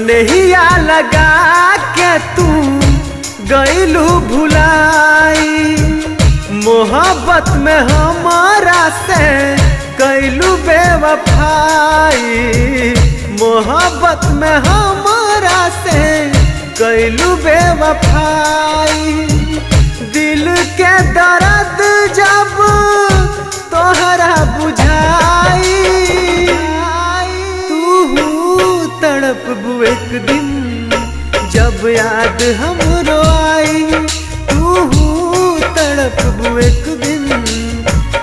सनेहिया लगा के तू गईलू भुलाई, मोहब्बत में हमारा से कैलू बेवफाई, मोहब्बत में हमारा से कैलू बेवफाई। दिल के दर्द जब तोहरा बुझाई, तू तड़प एक दिन जब याद हमरो आई, तू तड़प एक दिन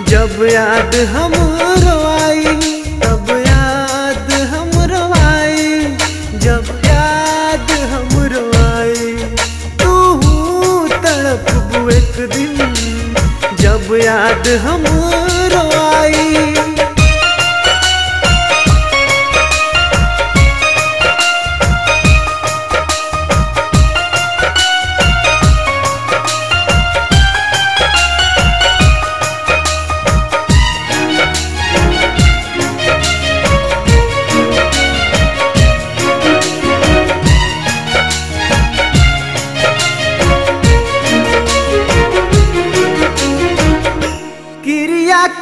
जब याद हमरो आई, तब याद हमरो आई, जब याद हमरो आई। तू तड़प एक दिन जब याद हमरो आई।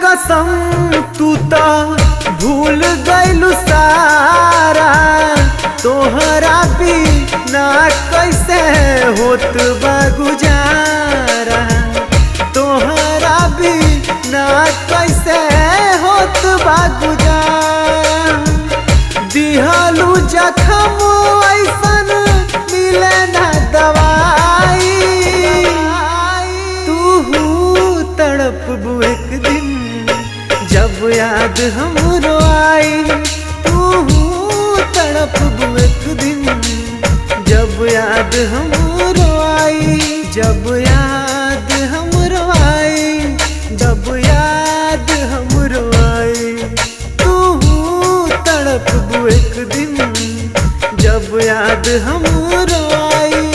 कसम तू तो भूल गईलू सारा, तोहरा भी ना कैसे होत बा गुजारा, तोहरा भी ना कैसे होत बा गुजारा। दिहलू जखम ऐसन मिले ना दवाई, तू तड़प एक दिन जब याद हमरो आई, तू तड़प एक दिन जब याद हमरो आई, जब याद हमरो आई, जब याद हमरो आई। तू तड़प एक दिन जब याद हमरो आई।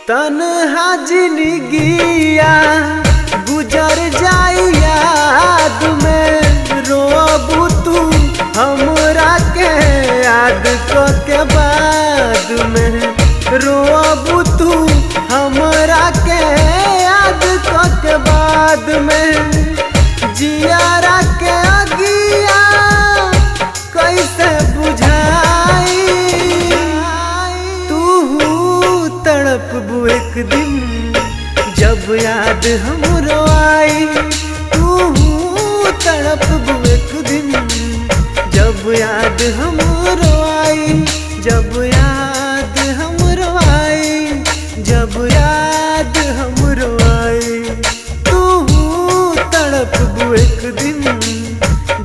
तन्हा जिंदगिया गुजर जाई याद में, रोबू तू हमरा के याद के बाद में, रोबू तू हमरा के याद के बाद में। जियारा के अगिया कैसे बुझाई, तड़प एक दिन जब याद हमरो आई, तू तड़प एक दिन जब याद हमरो आई, जब याद हमरो आई, जब याद हमरो आई। तू तड़प एक दिन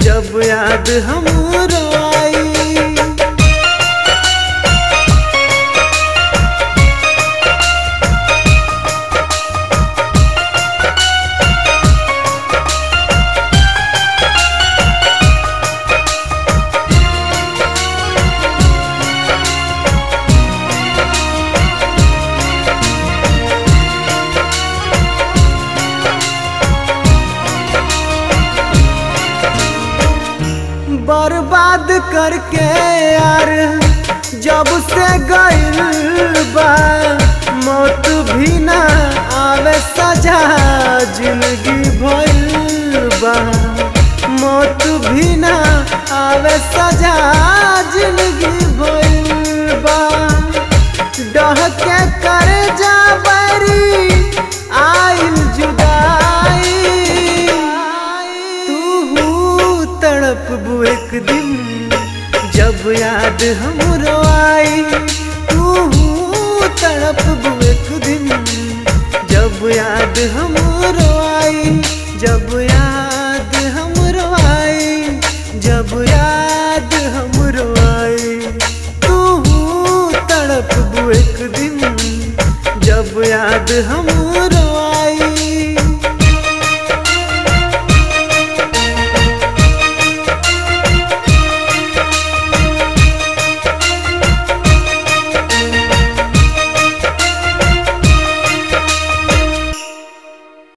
जब याद हमरो आई। बर्बाद करके यार जब से गइल बा, मौत भी ना आवे सजा जिंदगी भइल बा, मौत भी ना आवे सजा जिंदगी भइल बा। डहके करे जा बरी आइल जुदाई, तड़प एक दिन जब याद हमरो आई, तू तड़प एक दिन जब याद हमरो आई, जब याद हमरो आई, जब याद हमरो आई। तू तड़प एक दिन जब याद हमरो